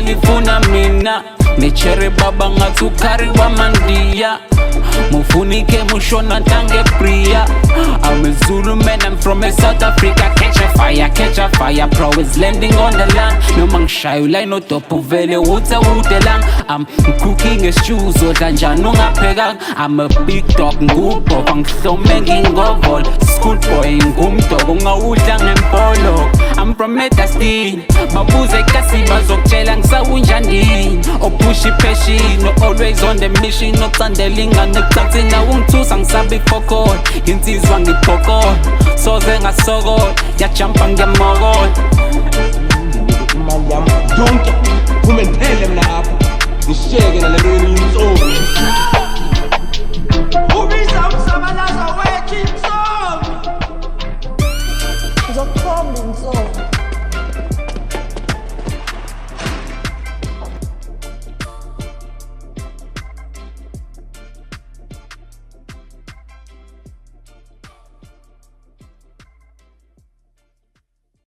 ngalifuna mina Nichere baba ngatukari wa mandia Mufunike mushona tange priya I'm a Zulu man, I'm from South Africa. Catch a fire, pro is landing on the land. No mang shy, like no topu vele, wuta lang. I'm cooking a stew, so tanjano nga pegang. I'm a big dog, ngupo, pang so mengi ngovol. School boy, ngumto, nga utang and polo. I'm from eDustini, babuze kasi bazok chelang sa unjani. O pushy peshi, no always on the mission, no tandeling and no taxi na sang sabi fokol. Insizwa ngipokol, soze nga sogol, ya champang ya mogol. Malyam, donke, kumentele mna hapo. Nishege na lero ni nzogo. Ubisa msabalaza wechi nzogo. Zokombi nzogo.